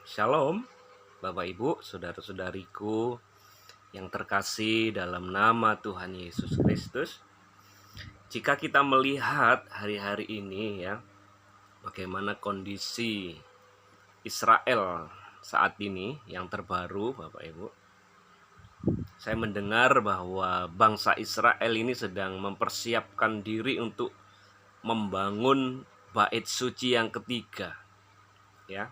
Shalom, Bapak Ibu, saudara-saudariku yang terkasih dalam nama Tuhan Yesus Kristus. Jika kita melihat hari-hari ini ya, bagaimana kondisi Israel saat ini yang terbaru, Bapak Ibu. Saya mendengar bahwa bangsa Israel ini sedang mempersiapkan diri untuk membangun bait suci yang ketiga. Ya.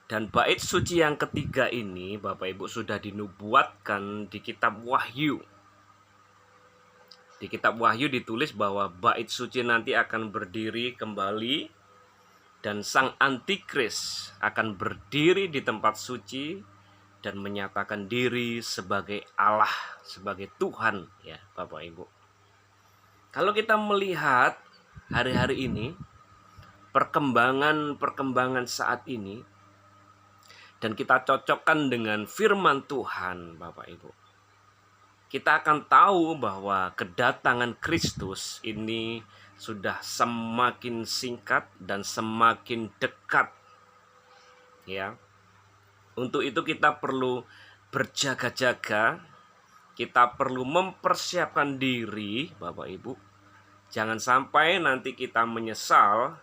Dan bait suci yang ketiga ini, Bapak Ibu, sudah dinubuatkan di kitab Wahyu. Di kitab Wahyu ditulis bahwa bait suci nanti akan berdiri kembali dan sang antikris akan berdiri di tempat suci dan menyatakan diri sebagai Allah, sebagai Tuhan, ya Bapak Ibu. Kalau kita melihat hari-hari ini, perkembangan saat ini, dan kita cocokkan dengan firman Tuhan, Bapak Ibu, kita akan tahu bahwa kedatangan Kristus ini sudah semakin singkat dan semakin dekat. Ya. Untuk itu kita perlu berjaga-jaga, kita perlu mempersiapkan diri, Bapak Ibu. Jangan sampai nanti kita menyesal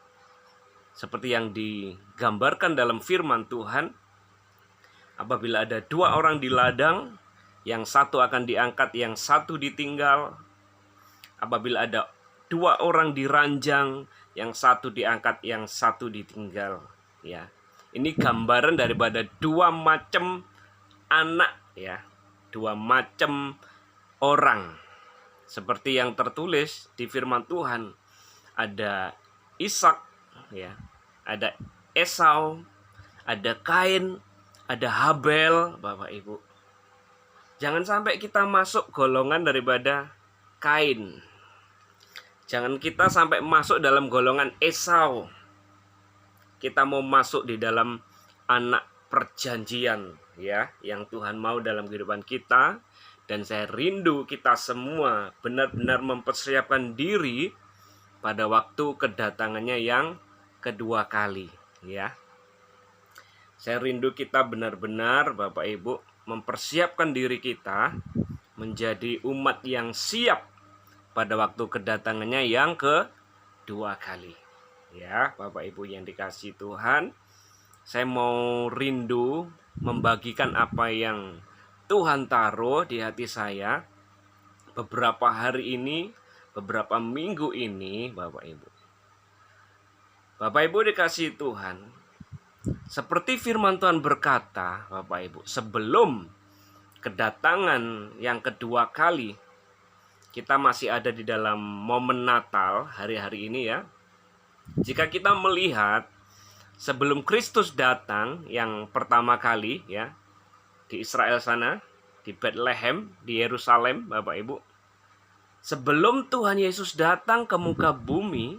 seperti yang digambarkan dalam firman Tuhan. Apabila ada dua orang di ladang, yang satu akan diangkat, yang satu ditinggal. Apabila ada dua orang di ranjang, yang satu diangkat, yang satu ditinggal. Ya, ini gambaran daripada dua macam anak, ya, dua macam orang. Seperti yang tertulis di firman Tuhan, ada Ishak, ya, ada Esau, ada Kain, ada Habel, Bapak Ibu. Jangan sampai kita masuk golongan daripada Kain. Jangan kita sampai masuk dalam golongan Esau. Kita mau masuk di dalam anak perjanjian, ya, yang Tuhan mau dalam kehidupan kita. Dan saya rindu kita semua benar-benar mempersiapkan diri pada waktu kedatangannya yang kedua kali, ya. Saya rindu kita benar-benar, Bapak Ibu, mempersiapkan diri kita menjadi umat yang siap pada waktu kedatangannya yang kedua kali. Ya, Bapak Ibu yang dikasihi Tuhan, saya mau rindu membagikan apa yang Tuhan taruh di hati saya beberapa hari ini, beberapa minggu ini, Bapak Ibu. Bapak Ibu dikasihi Tuhan, seperti firman Tuhan berkata, Bapak Ibu, sebelum kedatangan yang kedua kali, kita masih ada di dalam momen Natal hari-hari ini, ya. Jika kita melihat sebelum Kristus datang yang pertama kali, ya, di Israel sana, di Bethlehem, di Yerusalem, Bapak Ibu, sebelum Tuhan Yesus datang ke muka bumi,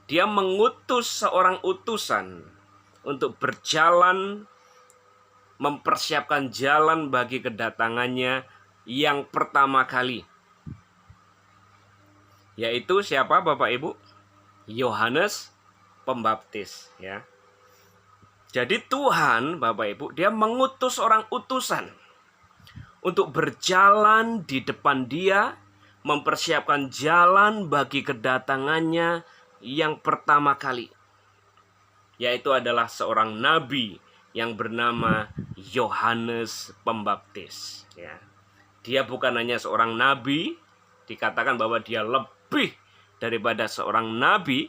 Dia mengutus seorang utusan untuk berjalan mempersiapkan jalan bagi kedatangannya yang pertama kali. Yaitu siapa, Bapak Ibu? Yohanes Pembaptis, ya. Jadi Tuhan, Bapak Ibu, Dia mengutus orang utusan untuk berjalan di depan Dia, mempersiapkan jalan bagi kedatangannya yang pertama kali. Yaitu adalah seorang nabi yang bernama Yohanes Pembaptis, ya. Dia bukan hanya seorang nabi, dikatakan bahwa dia lebih daripada seorang nabi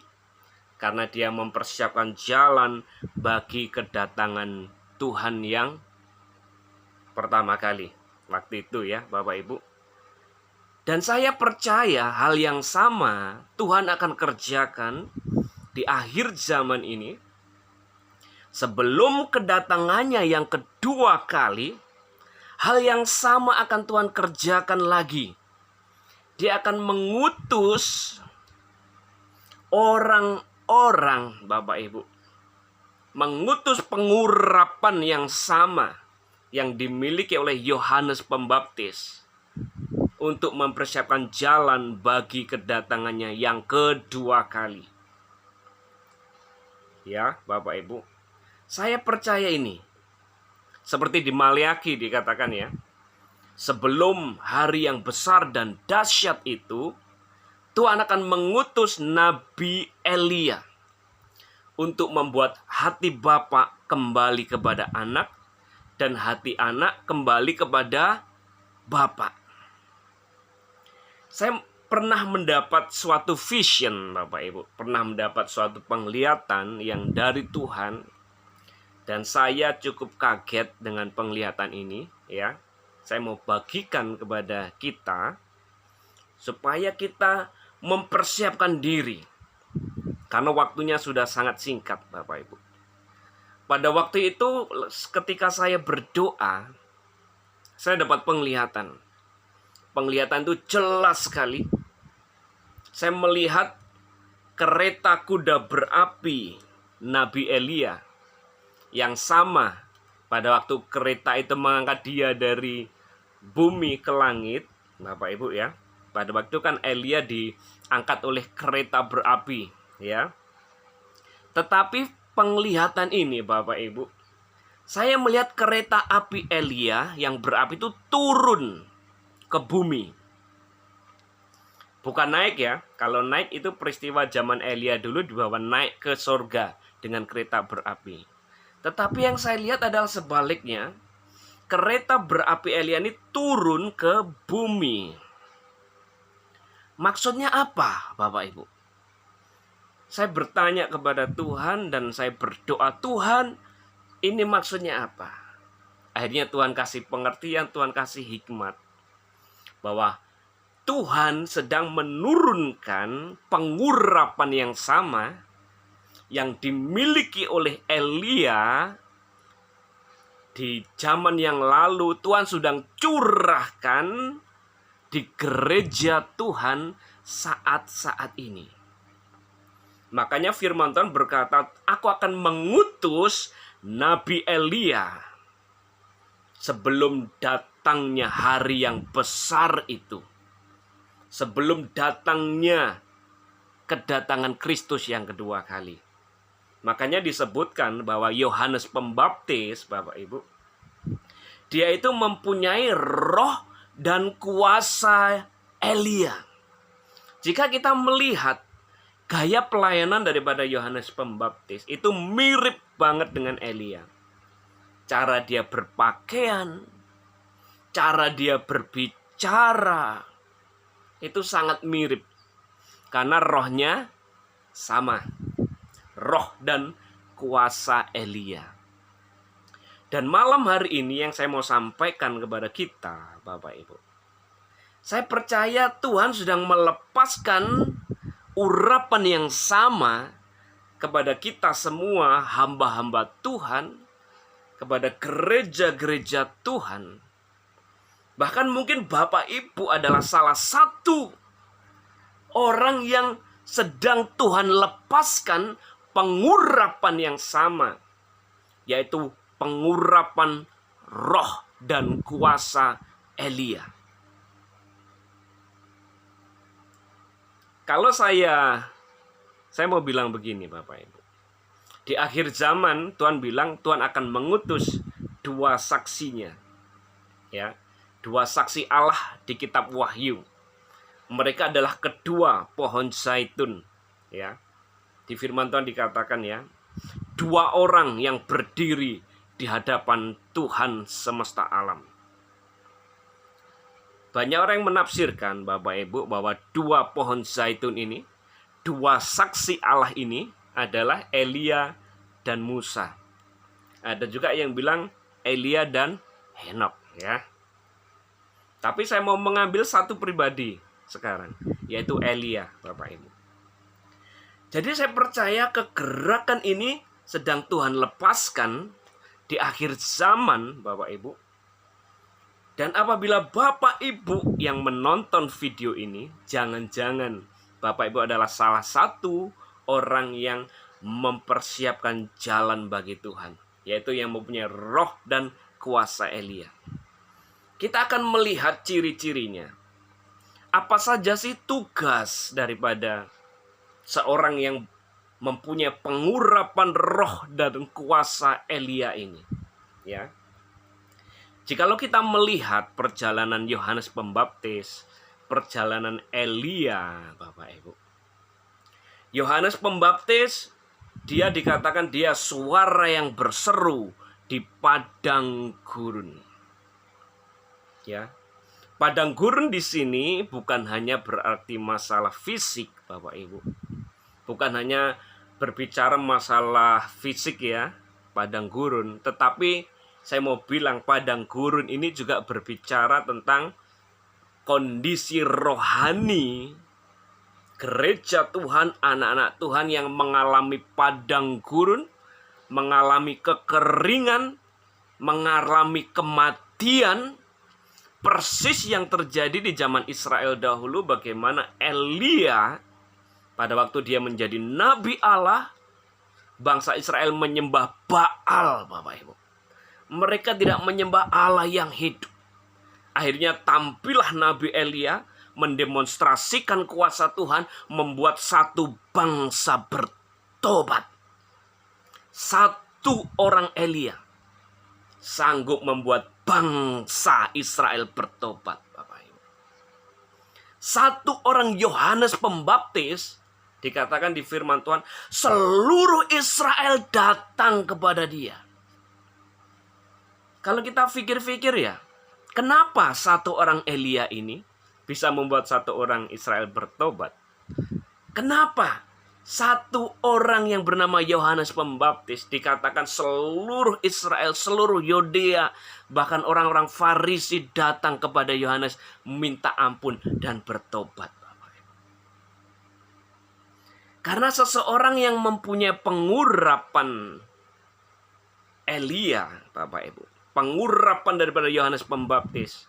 karena dia mempersiapkan jalan bagi kedatangan Tuhan yang pertama kali waktu itu, ya, Bapak Ibu. Dan saya percaya hal yang sama Tuhan akan kerjakan di akhir zaman ini. Sebelum kedatangannya yang kedua kali, hal yang sama akan Tuhan kerjakan lagi. Dia akan mengutus orang-orang, Bapak Ibu, mengutus pengurapan yang sama yang dimiliki oleh Yohanes Pembaptis untuk mempersiapkan jalan bagi kedatangannya yang kedua kali. Ya, Bapak Ibu. Saya percaya ini. Seperti di Maleakhi dikatakan ya, sebelum hari yang besar dan dahsyat itu, Tuhan akan mengutus Nabi Elia untuk membuat hati bapa kembali kepada anak dan hati anak kembali kepada bapa. Saya pernah mendapat suatu vision, Bapak Ibu, pernah mendapat suatu penglihatan yang dari Tuhan, dan saya cukup kaget dengan penglihatan ini ya. Saya mau bagikan kepada kita supaya kita mempersiapkan diri, karena waktunya sudah sangat singkat, Bapak Ibu. Pada waktu itu ketika saya berdoa, saya dapat penglihatan. Penglihatan itu jelas sekali. Saya melihat kereta kuda berapi Nabi Elia yang sama pada waktu kereta itu mengangkat dia dari bumi ke langit, Bapak Ibu ya. Pada waktu kan Elia diangkat oleh kereta berapi ya. Tetapi penglihatan ini, Bapak Ibu, saya melihat kereta api Elia yang berapi itu turun ke bumi. Bukan naik ya. Kalau naik itu peristiwa zaman Elia dulu, dibawa naik ke surga dengan kereta berapi. Tetapi yang saya lihat adalah sebaliknya. Kereta berapi Elia ini turun ke bumi. Maksudnya apa, Bapak Ibu? Saya bertanya kepada Tuhan dan saya berdoa, Tuhan, ini maksudnya apa? Akhirnya Tuhan kasih pengertian, Tuhan kasih hikmat. Bahwa Tuhan sedang menurunkan pengurapan yang sama yang dimiliki oleh Elia di zaman yang lalu. Tuhan sedang curahkan di gereja Tuhan saat-saat ini. Makanya firman Tuhan berkata, aku akan mengutus Nabi Elia sebelum datangnya hari yang besar itu. Sebelum datangnya kedatangan Kristus yang kedua kali. Makanya disebutkan bahwa Yohanes Pembaptis, Bapak Ibu, dia itu mempunyai roh dan kuasa Elia. Jika kita melihat gaya pelayanan daripada Yohanes Pembaptis, itu mirip banget dengan Elia. Cara dia berpakaian, cara dia berbicara, itu sangat mirip. Karena rohnya sama. Roh dan kuasa Elia. Dan malam hari ini yang saya mau sampaikan kepada kita, Bapak Ibu, saya percaya Tuhan sedang melepaskan urapan yang sama kepada kita semua hamba-hamba Tuhan, kepada gereja-gereja Tuhan. Bahkan mungkin Bapak Ibu adalah salah satu orang yang sedang Tuhan lepaskan pengurapan yang sama, yaitu pengurapan roh dan kuasa Elia. Kalau saya mau bilang begini, Bapak Ibu. Di akhir zaman Tuhan bilang Tuhan akan mengutus dua saksinya. Ya, dua saksi Allah di kitab Wahyu. Mereka adalah kedua pohon zaitun, ya. Di firman Tuhan dikatakan ya, dua orang yang berdiri di hadapan Tuhan semesta alam. Banyak orang yang menafsirkan, Bapak Ibu, bahwa dua pohon zaitun ini, dua saksi Allah ini adalah Elia dan Musa. Ada juga yang bilang Elia dan Henok, ya. Tapi saya mau mengambil satu pribadi sekarang, yaitu Elia, Bapak Ibu. Jadi saya percaya kegerakan ini sedang Tuhan lepaskan di akhir zaman, Bapak Ibu. Dan apabila Bapak Ibu yang menonton video ini, jangan-jangan Bapak Ibu adalah salah satu orang yang mempersiapkan jalan bagi Tuhan, yaitu yang mempunyai roh dan kuasa Elia. Kita akan melihat ciri-cirinya. Apa saja sih tugas daripada seorang yang mempunyai pengurapan roh dan kuasa Elia ini. Ya. Jikalau kita melihat perjalanan Yohanes Pembaptis, perjalanan Elia, Bapak Ibu. Yohanes Pembaptis, dia dikatakan dia suara yang berseru di padang gurun. Ya. Padang gurun di sini bukan hanya berarti masalah fisik, Bapak Ibu. Bukan hanya berbicara masalah fisik ya, padang gurun. Tetapi saya mau bilang padang gurun ini juga berbicara tentang kondisi rohani gereja Tuhan, anak-anak Tuhan yang mengalami padang gurun, mengalami kekeringan, mengalami kematian, persis yang terjadi di zaman Israel dahulu, bagaimana Elia pada waktu dia menjadi nabi Allah, bangsa Israel menyembah Baal, Bapak Ibu. Mereka tidak menyembah Allah yang hidup. Akhirnya tampillah Nabi Elia mendemonstrasikan kuasa Tuhan, membuat satu bangsa bertobat. Satu orang Elia sanggup membuat bangsa Israel bertobat, Bapak Ibu. Satu orang Yohanes Pembaptis, dikatakan di firman Tuhan, seluruh Israel datang kepada dia. Kalau kita pikir-pikir ya, kenapa satu orang Elia ini bisa membuat satu orang Israel bertobat? Kenapa satu orang yang bernama Yohanes Pembaptis dikatakan seluruh Israel, seluruh Yudea, bahkan orang-orang Farisi datang kepada Yohanes minta ampun dan bertobat? Karena seseorang yang mempunyai pengurapan Elia, Bapak Ibu, pengurapan daripada Yohanes Pembaptis,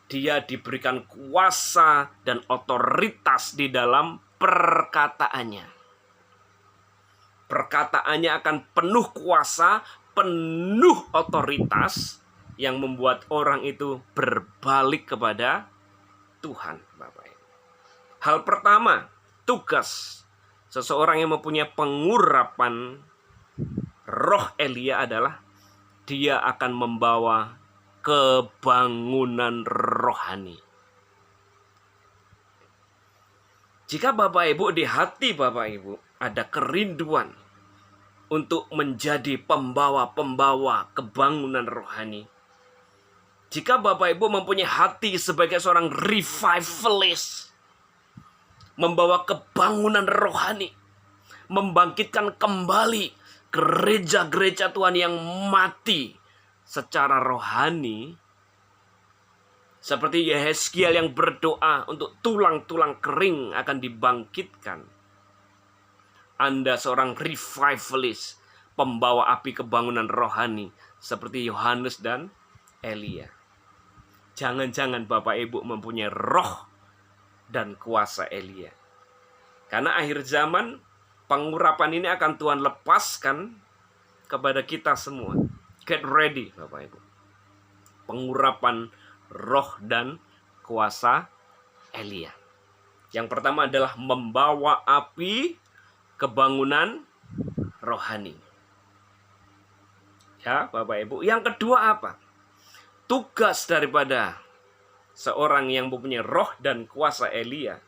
dia diberikan kuasa dan otoritas di dalam perkataannya. Perkataannya akan penuh kuasa, penuh otoritas yang membuat orang itu berbalik kepada Tuhan, Bapak Ibu. Hal pertama, tugas seseorang yang mempunyai pengurapan roh Elia adalah dia akan membawa kebangunan rohani. Jika Bapak Ibu, di hati Bapak Ibu ada kerinduan untuk menjadi pembawa-pembawa kebangunan rohani. Jika Bapak Ibu mempunyai hati sebagai seorang revivalist, membawa kebangunan rohani, membangkitkan kembali gereja-gereja Tuhan yang mati secara rohani, seperti Yehezkiel yang berdoa untuk tulang-tulang kering akan dibangkitkan. Anda seorang revivalist, pembawa api kebangunan rohani seperti Yohanes dan Elia. Jangan-jangan Bapak Ibu mempunyai roh dan kuasa Elia. Karena akhir zaman pengurapan ini akan Tuhan lepaskan kepada kita semua. Get ready Bapak Ibu. Pengurapan roh dan kuasa Elia. Yang pertama adalah membawa api kebangunan rohani. Ya Bapak Ibu. Yang kedua apa? Tugas daripada seorang yang mempunyai roh dan kuasa Elia,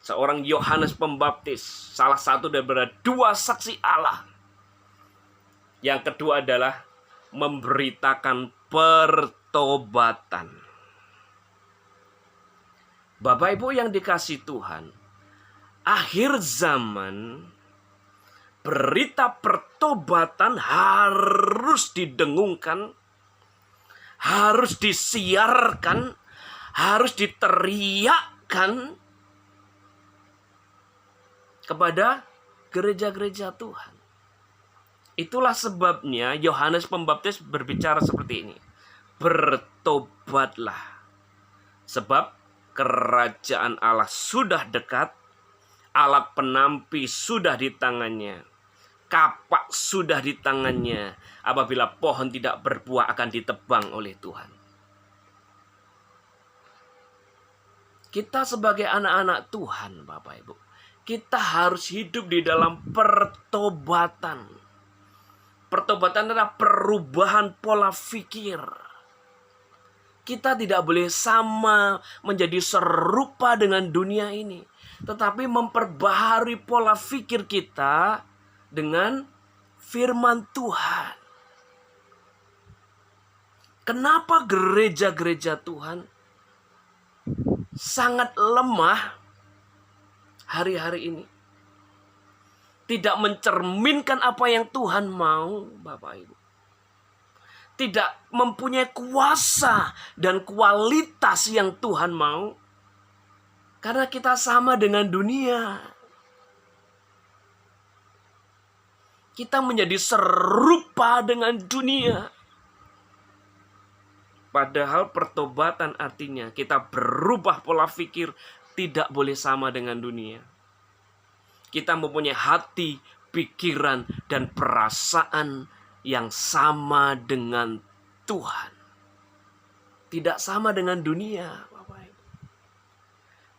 seorang Yohanes Pembaptis, salah satu daripada dua saksi Allah. Yang kedua adalah memberitakan pertobatan. Bapak Ibu yang dikasihi Tuhan, akhir zaman berita pertobatan harus didengungkan, harus disiarkan, harus diteriakkan kepada gereja-gereja Tuhan. Itulah sebabnya Yohanes Pembaptis berbicara seperti ini. Bertobatlah, sebab kerajaan Allah sudah dekat, alat penampi sudah di tangannya, kapak sudah di tangannya. Apabila pohon tidak berbuah akan ditebang oleh Tuhan. Kita sebagai anak-anak Tuhan, Bapak Ibu, Kita harus hidup di dalam pertobatan. Pertobatan adalah perubahan pola pikir. Kita tidak boleh sama menjadi serupa dengan dunia ini, tetapi memperbaharui pola pikir kita dengan firman Tuhan. Kenapa gereja-gereja Tuhan sangat lemah hari-hari ini? Tidak mencerminkan apa yang Tuhan mau, Bapak Ibu. Tidak mempunyai kuasa dan kualitas yang Tuhan mau. Karena kita sama dengan dunia. Kita menjadi serupa dengan dunia. Padahal pertobatan artinya kita berubah pola pikir, tidak boleh sama dengan dunia. Kita mempunyai hati, pikiran, dan perasaan yang sama dengan Tuhan. Tidak sama dengan dunia, Bapak Ibu.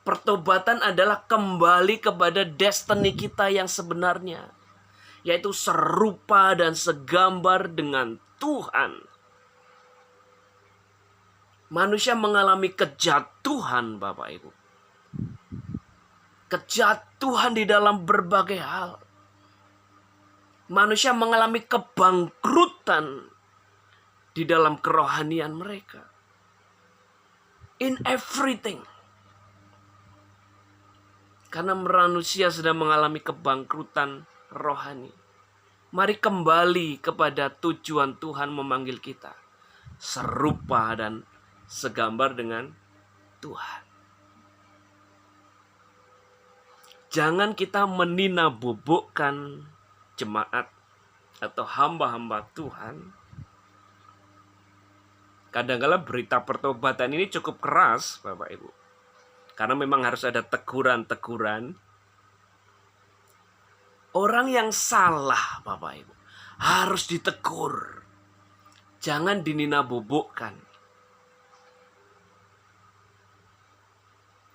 Pertobatan adalah kembali kepada destiny kita yang sebenarnya, yaitu serupa dan segambar dengan Tuhan. Manusia mengalami kejatuhan, Bapak Ibu. Kejatuhan di dalam berbagai hal. Manusia mengalami kebangkrutan di dalam kerohanian mereka. In everything. Karena manusia sedang mengalami kebangkrutan rohani. Mari kembali kepada tujuan Tuhan memanggil kita. Serupa dan segambar dengan Tuhan. Jangan kita menina-bobokkan jemaat atau hamba-hamba Tuhan. Kadang-kadang berita pertobatan ini cukup keras, Bapak Ibu. Karena memang harus ada teguran-teguran. Orang yang salah, Bapak Ibu, harus ditegur. Jangan dinina-bobokkan.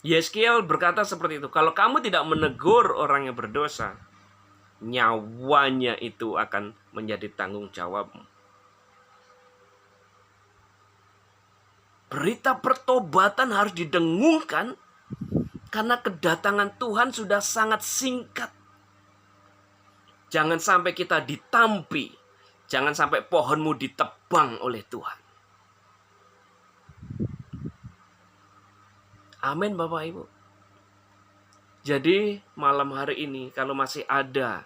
Yeskiel berkata seperti itu. Kalau kamu tidak menegur orang yang berdosa, nyawanya itu akan menjadi tanggung jawabmu. Berita pertobatan harus didengungkan karena kedatangan Tuhan sudah sangat singkat. Jangan sampai kita ditampi. Jangan sampai pohonmu ditebang oleh Tuhan. Amin, Bapak Ibu. Jadi malam hari ini kalau masih ada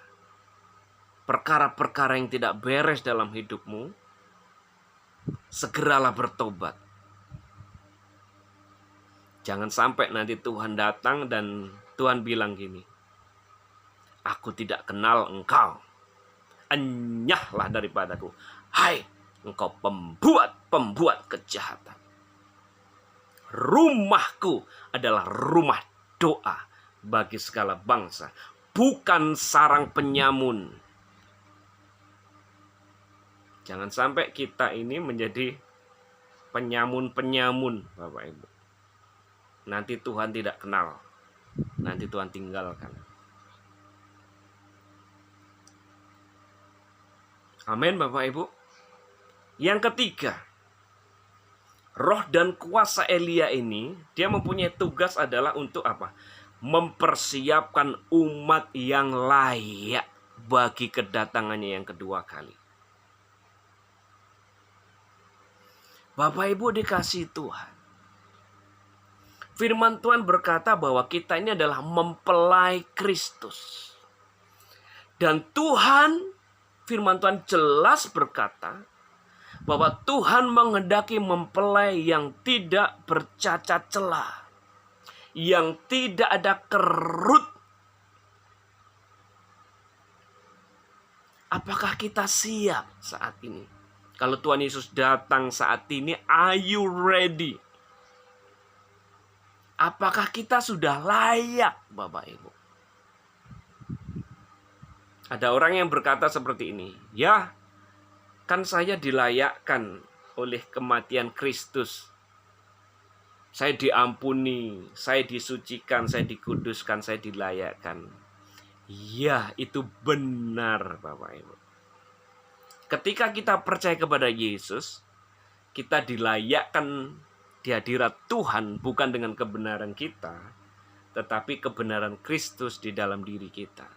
perkara-perkara yang tidak beres dalam hidupmu, segeralah bertobat. Jangan sampai nanti Tuhan datang dan Tuhan bilang gini, aku tidak kenal engkau. Enyahlah daripadaku. Hai, engkau pembuat kejahatan. Rumahku adalah rumah doa bagi segala bangsa, bukan sarang penyamun. Jangan sampai kita ini menjadi penyamun-penyamun, Bapak Ibu. Nanti Tuhan tidak kenal. Nanti Tuhan tinggalkan. Amin, Bapak Ibu. Yang ketiga, roh dan kuasa Elia ini, dia mempunyai tugas adalah untuk apa? Mempersiapkan umat yang layak bagi kedatangannya yang kedua kali. Bapak Ibu dikasih Tuhan. Firman Tuhan berkata bahwa kita ini adalah mempelai Kristus. Dan Tuhan, firman Tuhan jelas berkata bahwa Tuhan menghendaki mempelai yang tidak bercacat celah, yang tidak ada kerut. Apakah kita siap saat ini? Kalau Tuhan Yesus datang saat ini, are you ready? Apakah kita sudah layak, Bapak Ibu? Ada orang yang berkata seperti ini, ya, kan saya dilayakkan oleh kematian Kristus. Saya diampuni, saya disucikan, saya dikuduskan, saya dilayakkan. Ya, itu benar Bapak Ibu. Ketika kita percaya kepada Yesus, kita dilayakkan di hadirat Tuhan bukan dengan kebenaran kita, tetapi kebenaran Kristus di dalam diri kita.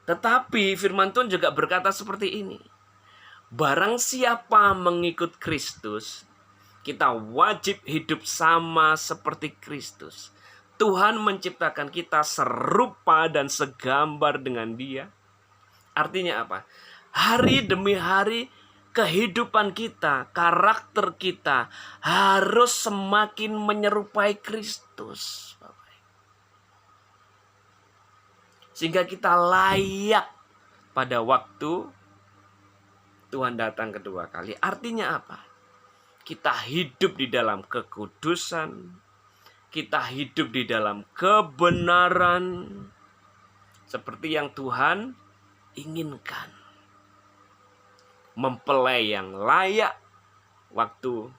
Tetapi firman Tuhan juga berkata seperti ini. Barang siapa mengikut Kristus, kita wajib hidup sama seperti Kristus. Tuhan menciptakan kita serupa dan segambar dengan Dia. Artinya apa? Hari demi hari kehidupan kita, karakter kita harus semakin menyerupai Kristus. Sehingga kita layak pada waktu Tuhan datang kedua kali. Artinya apa? Kita hidup di dalam kekudusan, kita hidup di dalam kebenaran, seperti yang Tuhan inginkan. Mempelai yang layak waktu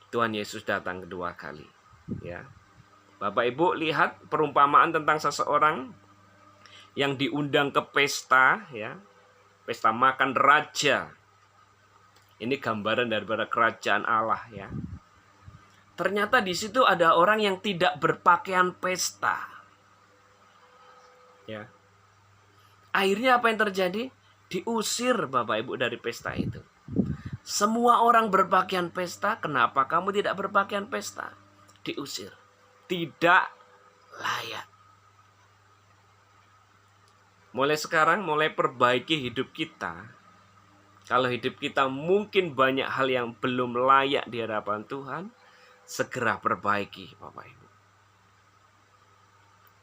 Tuhan Yesus datang kedua kali. Ya, Bapak Ibu lihat perumpamaan tentang seseorang yang diundang ke pesta, ya, pesta makan raja. Ini gambaran daripada kerajaan Allah, ya. Ternyata di situ ada orang yang tidak berpakaian pesta. Ya. Akhirnya apa yang terjadi? Diusir Bapak Ibu dari pesta itu. Semua orang berpakaian pesta, kenapa kamu tidak berpakaian pesta? Diusir. Tidak layak. Mulai sekarang, mulai perbaiki hidup kita. Kalau hidup kita mungkin banyak hal yang belum layak di hadapan Tuhan, segera perbaiki Bapak Ibu.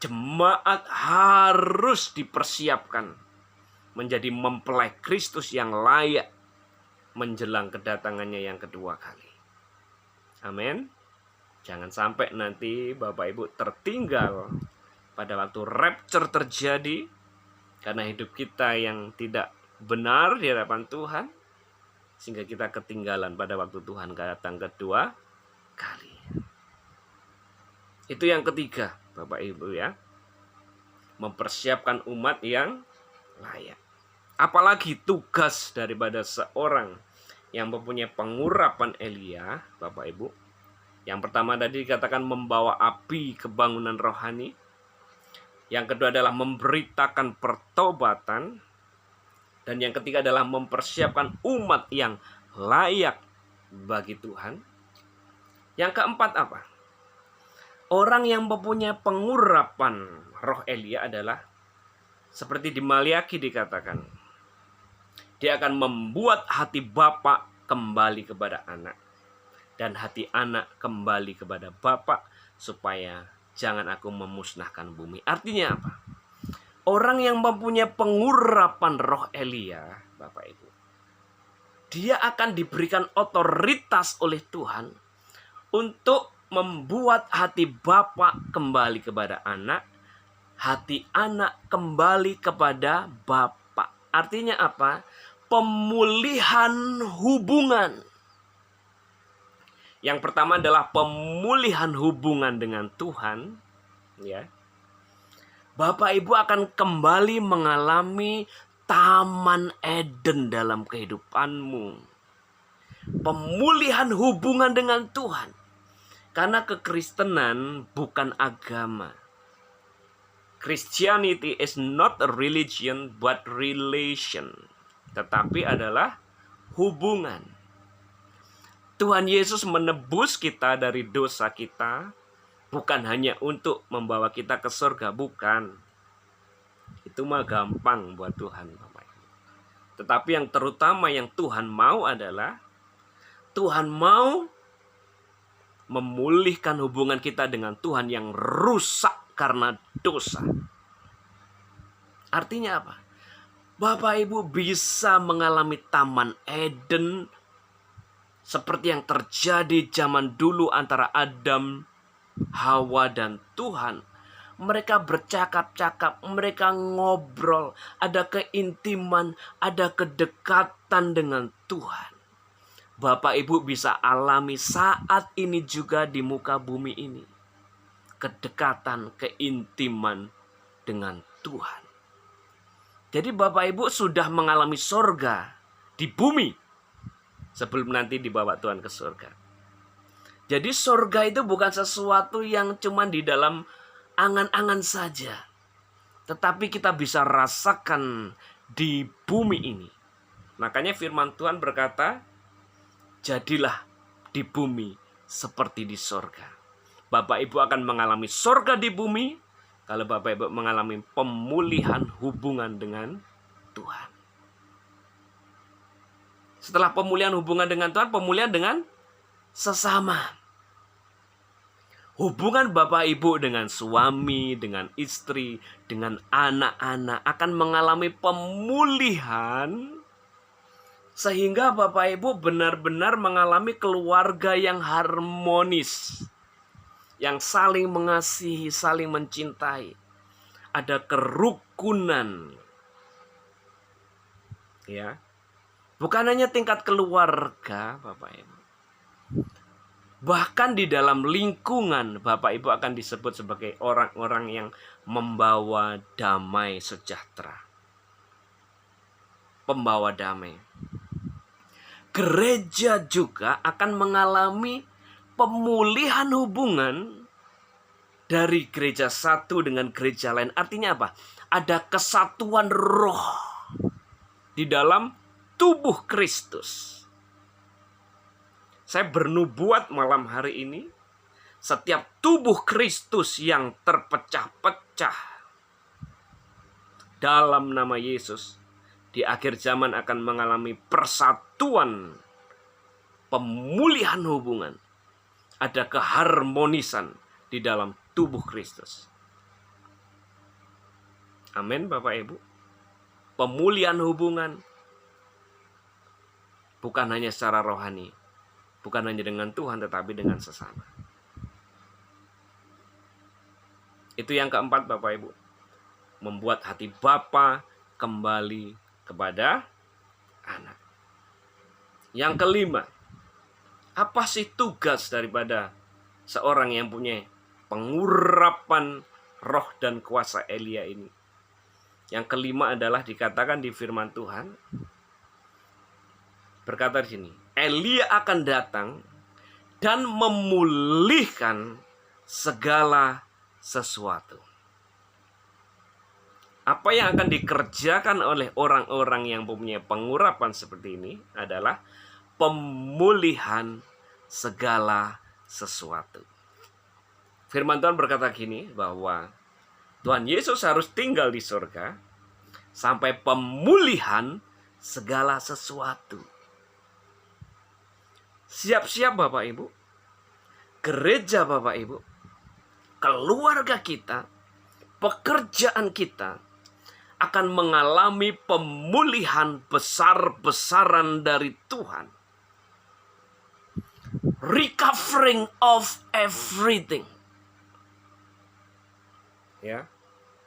Jemaat harus dipersiapkan menjadi mempelai Kristus yang layak menjelang kedatangannya yang kedua kali. Amin. Jangan sampai nanti Bapak Ibu tertinggal pada waktu rapture terjadi karena hidup kita yang tidak benar di hadapan Tuhan, sehingga kita ketinggalan pada waktu Tuhan datang kedua kali. Itu yang ketiga Bapak Ibu, ya. Mempersiapkan umat yang layak. Apalagi tugas daripada seorang yang mempunyai pengurapan Elia, Bapak Ibu. Yang pertama tadi dikatakan membawa api kebangunan rohani. Yang kedua adalah memberitakan pertobatan. Dan yang ketiga adalah mempersiapkan umat yang layak bagi Tuhan. Yang keempat apa? Orang yang mempunyai pengurapan roh Elia adalah seperti di Maliaki dikatakan. Dia akan membuat hati bapa kembali kepada anak. Dan hati anak kembali kepada bapa, supaya jangan aku memusnahkan bumi. Artinya apa? Orang yang mempunyai pengurapan roh Elia, Bapak Ibu, dia akan diberikan otoritas oleh Tuhan untuk membuat hati bapa kembali kepada anak, hati anak kembali kepada bapa. Artinya apa? Pemulihan hubungan. Yang pertama adalah pemulihan hubungan dengan Tuhan, ya. Bapak Ibu akan kembali mengalami taman Eden dalam kehidupanmu. Pemulihan hubungan dengan Tuhan. Karena kekristenan bukan agama. Christianity is not a religion but relation. Tetapi adalah hubungan. Tuhan Yesus menebus kita dari dosa kita. Bukan hanya untuk membawa kita ke surga, bukan. Itu mah gampang buat Tuhan, Bapak. Tetapi yang terutama yang Tuhan mau adalah Tuhan mau memulihkan hubungan kita dengan Tuhan yang rusak karena dosa. Artinya apa? Bapak Ibu bisa mengalami taman Eden seperti yang terjadi zaman dulu antara Adam, Hawa dan Tuhan. Mereka bercakap-cakap, mereka ngobrol, ada keintiman, ada kedekatan dengan Tuhan. Bapak Ibu bisa alami saat ini juga di muka bumi ini. Kedekatan, keintiman dengan Tuhan. Jadi Bapak Ibu sudah mengalami sorga di bumi sebelum nanti dibawa Tuhan ke surga. Jadi sorga itu bukan sesuatu yang cuma di dalam angan-angan saja. Tetapi kita bisa rasakan di bumi ini. Makanya firman Tuhan berkata, jadilah di bumi seperti di sorga. Bapak Ibu akan mengalami sorga di bumi kalau Bapak Ibu mengalami pemulihan hubungan dengan Tuhan. Setelah pemulihan hubungan dengan Tuhan, pemulihan dengan sesama. Hubungan Bapak Ibu dengan suami, dengan istri, dengan anak-anak akan mengalami pemulihan sehingga Bapak Ibu benar-benar mengalami keluarga yang harmonis, yang saling mengasihi, saling mencintai. Ada kerukunan. Ya. Bukan hanya tingkat keluarga, Bapak Ibu. Bahkan di dalam lingkungan Bapak Ibu akan disebut sebagai orang-orang yang membawa damai sejahtera. Pembawa damai. Gereja juga akan mengalami pemulihan hubungan dari gereja satu dengan gereja lain. Artinya apa? Ada kesatuan roh di dalam tubuh Kristus. Saya bernubuat malam hari ini, setiap tubuh Kristus yang terpecah-pecah dalam nama Yesus, di akhir zaman akan mengalami persatuan, pemulihan hubungan. Ada keharmonisan di dalam tubuh Kristus. Amin Bapak Ibu. Pemulihan hubungan bukan hanya secara rohani, bukan hanya dengan Tuhan, tetapi dengan sesama. Itu yang keempat Bapak Ibu. Membuat hati Bapa kembali kepada anak. Yang kelima, apa sih tugas daripada seorang yang punya pengurapan roh dan kuasa Elia ini? Yang kelima adalah dikatakan di firman Tuhan. Berkata di sini, Elia akan datang dan memulihkan segala sesuatu. Apa yang akan dikerjakan oleh orang-orang yang mempunyai pengurapan seperti ini adalah pemulihan segala sesuatu. Firman Tuhan berkata gini, bahwa Tuhan Yesus harus tinggal di surga sampai pemulihan segala sesuatu. Siap-siap Bapak Ibu, gereja Bapak Ibu, keluarga kita, pekerjaan kita akan mengalami pemulihan besar-besaran dari Tuhan. Recovering of everything. Ya.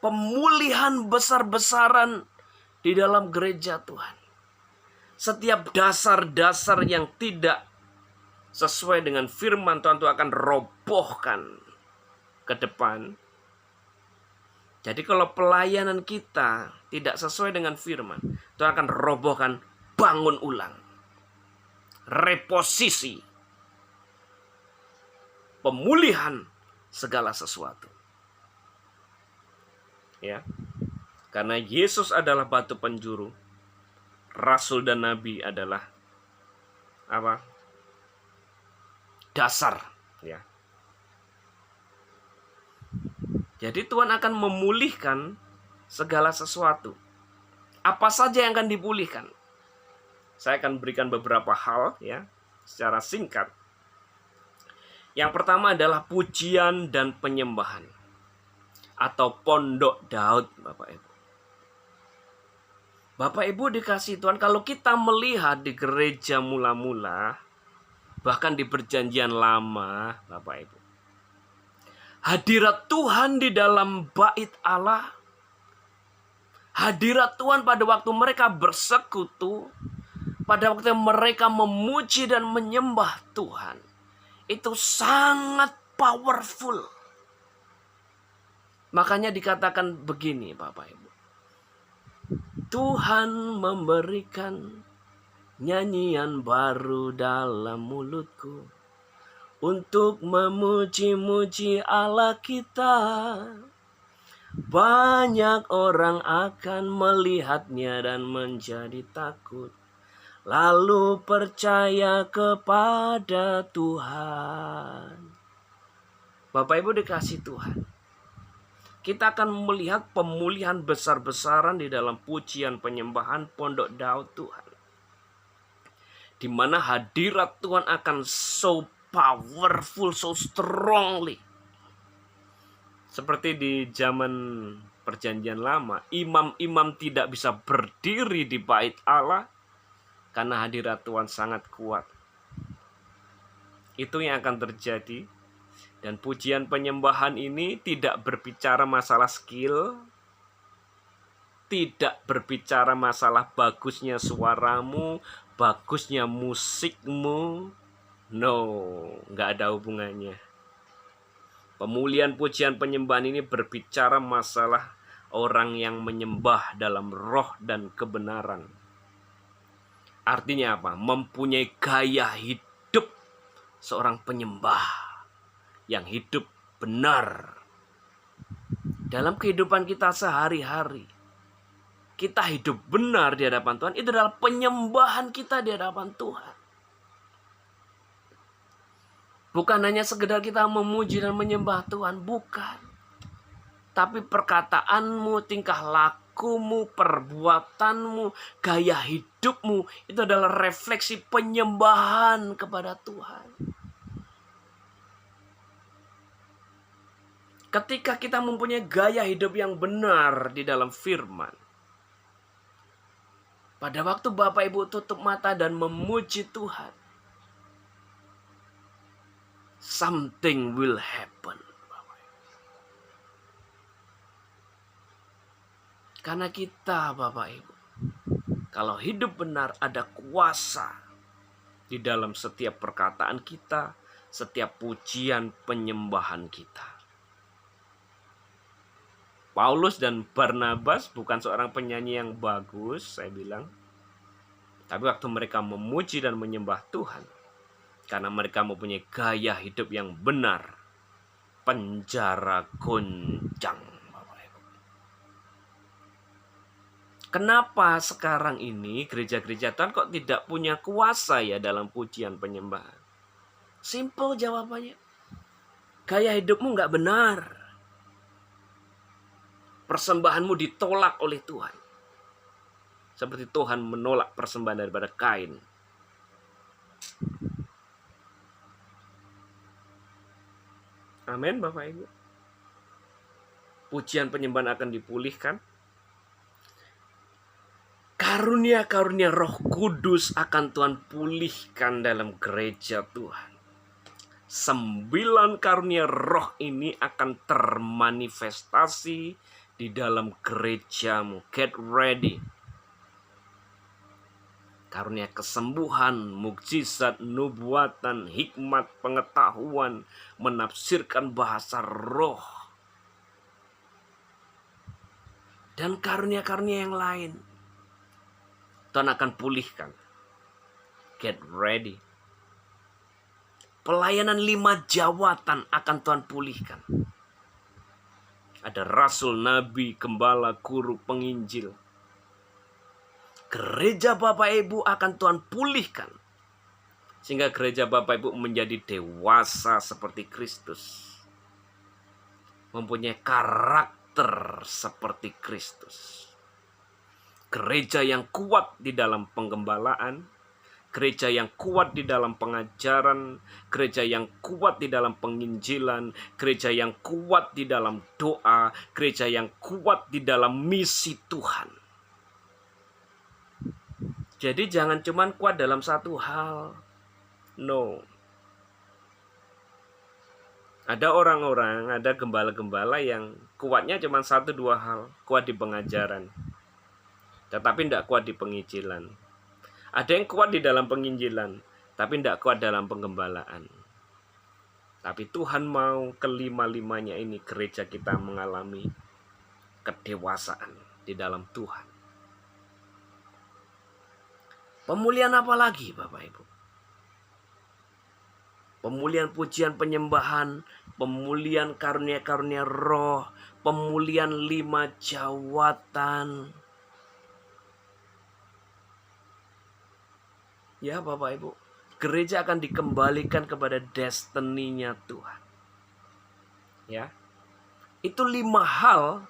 Pemulihan besar-besaran di dalam gereja Tuhan. Setiap dasar-dasar yang tidak sesuai dengan firman Tuhan itu akan robohkan ke depan. Jadi kalau pelayanan kita tidak sesuai dengan firman, Tuhan akan robohkan, bangun ulang. Reposisi. Pemulihan segala sesuatu. Ya. Karena Yesus adalah batu penjuru, Rasul dan Nabi adalah apa? Dasar, ya. Jadi Tuhan akan memulihkan segala sesuatu. Apa saja yang akan dipulihkan? Saya akan berikan beberapa hal, ya, secara singkat. Yang pertama adalah pujian dan penyembahan atau pondok Daud, Bapak Ibu. Bapak Ibu dikasih Tuhan, kalau kita melihat di gereja mula-mula, bahkan di perjanjian lama, Bapak Ibu, hadirat Tuhan di dalam bait Allah, hadirat Tuhan pada waktu mereka bersekutu, pada waktu mereka memuji dan menyembah Tuhan, itu sangat powerful. Makanya dikatakan begini, Bapak Ibu. Tuhan memberikan nyanyian baru dalam mulutku untuk memuji-muji Allah kita. Banyak orang akan melihatnya dan menjadi takut, lalu percaya kepada Tuhan. Bapak Ibu dikasih Tuhan, kita akan melihat pemulihan besar-besaran di dalam pujian penyembahan Pondok Daud Tuhan, di mana hadirat Tuhan akan so powerful, so strongly. Seperti di zaman Perjanjian Lama, imam-imam tidak bisa berdiri di bait Allah karena hadirat Tuhan sangat kuat. Itu yang akan terjadi. Dan pujian penyembahan ini tidak berbicara masalah skill, tidak berbicara masalah bagusnya suaramu, bagusnya musikmu. No, nggak ada hubungannya. Pemulihan pujian penyembahan ini berbicara masalah orang yang menyembah dalam roh dan kebenaran. Artinya apa? Mempunyai gaya hidup seorang penyembah yang hidup benar. Dalam kehidupan kita sehari-hari, kita hidup benar di hadapan Tuhan, itu adalah penyembahan kita di hadapan Tuhan. Bukan hanya sekedar kita memuji dan menyembah Tuhan, bukan. Tapi perkataanmu, tingkah lakumu, perbuatanmu, gaya hidupmu, itu adalah refleksi penyembahan kepada Tuhan. Ketika kita mempunyai gaya hidup yang benar di dalam firman, pada waktu Bapak Ibu tutup mata dan memuji Tuhan, something will happen. Karena kita, Bapak Ibu, kalau hidup benar, ada kuasa di dalam setiap perkataan kita, setiap pujian penyembahan kita. Paulus dan Barnabas bukan seorang penyanyi yang bagus, saya bilang. Tapi waktu mereka memuji dan menyembah Tuhan, karena mereka mempunyai gaya hidup yang benar, penjara goncang. Kenapa sekarang ini gereja-gereja Tuhan kok tidak punya kuasa ya dalam pujian penyembahan? Simple jawabannya. Gaya hidupmu nggak benar. Persembahanmu ditolak oleh Tuhan. Seperti Tuhan menolak persembahan daripada Kain. Amin, Bapak Ibu. Pujian penyembahan akan dipulihkan. Karunia-karunia Roh Kudus akan Tuhan pulihkan dalam gereja Tuhan. 9 karunia roh ini akan termanifestasi di dalam gerejamu. Get ready. Karunia kesembuhan, mukjizat, nubuatan, hikmat, pengetahuan, menafsirkan bahasa roh, dan karunia-karunia yang lain Tuhan akan pulihkan. Get ready. Pelayanan 5 jawatan akan Tuhan pulihkan. Ada rasul, nabi, gembala, guru, penginjil. Gereja Bapak Ibu akan Tuhan pulihkan. Sehingga gereja Bapak Ibu menjadi dewasa seperti Kristus. Mempunyai karakter seperti Kristus. Gereja yang kuat di dalam penggembalaan, gereja yang kuat di dalam pengajaran, gereja yang kuat di dalam penginjilan, gereja yang kuat di dalam doa, gereja yang kuat di dalam misi Tuhan. Jadi jangan cuma kuat dalam satu hal. No. Ada orang-orang, ada gembala-gembala yang kuatnya cuma 1-2 hal. Kuat di pengajaran, tetapi tidak kuat di penginjilan. Ada yang kuat di dalam penginjilan, tapi tidak kuat dalam penggembalaan. Tapi Tuhan mau kelima-limanya ini gereja kita mengalami kedewasaan di dalam Tuhan. Pemulihan apa lagi Bapak Ibu? Pemulihan pujian penyembahan, pemulihan karunia-karunia roh, pemulihan 5 jawatan. Ya Bapak Ibu, gereja akan dikembalikan kepada destininya Tuhan. Ya, itu 5 hal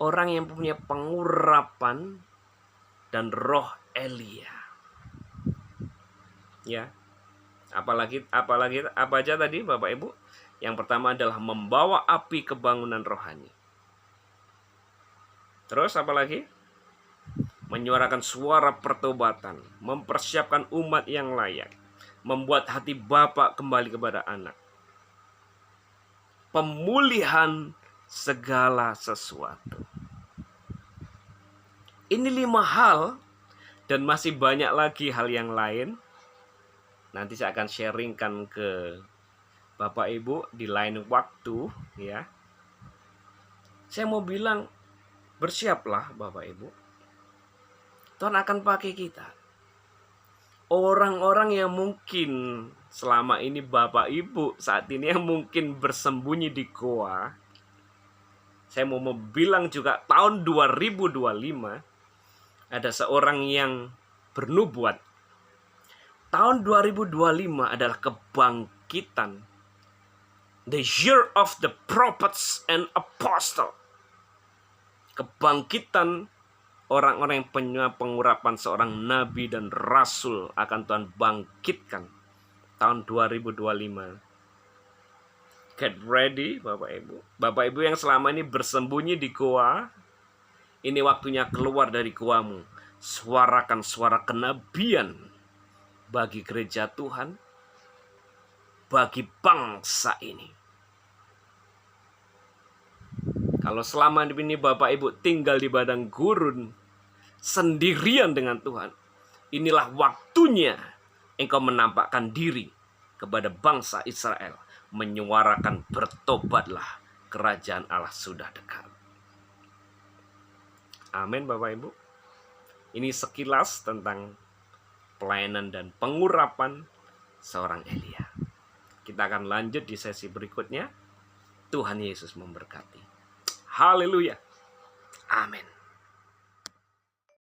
orang yang punya pengurapan dan roh Elia. Ya, apalagi apa aja tadi Bapak Ibu? Yang pertama adalah membawa api kebangunan rohani. Terus apa lagi? Menyuarakan suara pertobatan, mempersiapkan umat yang layak, membuat hati Bapa kembali kepada anak. Pemulihan segala sesuatu. Ini 5 hal dan masih banyak lagi hal yang lain. Nanti saya akan sharingkan ke Bapak Ibu di lain waktu ya. Saya mau bilang bersiaplah Bapak Ibu. Tuhan akan pakai kita. Orang-orang yang mungkin selama ini Bapak Ibu saat ini yang mungkin bersembunyi di goa. Saya mau bilang juga tahun 2025 ada seorang yang bernubuat. Tahun 2025 adalah kebangkitan. The year of the prophets and apostles. Kebangkitan orang-orang yang punya pengurapan seorang nabi dan rasul akan Tuhan bangkitkan tahun 2025. Get ready Bapak Ibu. Bapak Ibu yang selama ini bersembunyi di goa, ini waktunya keluar dari goamu. Suarakan suara kenabian bagi gereja Tuhan, bagi bangsa ini. Kalau selama ini Bapak Ibu tinggal di padang gurun sendirian dengan Tuhan, inilah waktunya engkau menampakkan diri kepada bangsa Israel, menyuarakan bertobatlah, kerajaan Allah sudah dekat. Amin Bapak Ibu. Ini sekilas tentang pelayanan dan pengurapan seorang Elia. Kita akan lanjut di sesi berikutnya. Tuhan Yesus memberkati. Haleluya. Amin.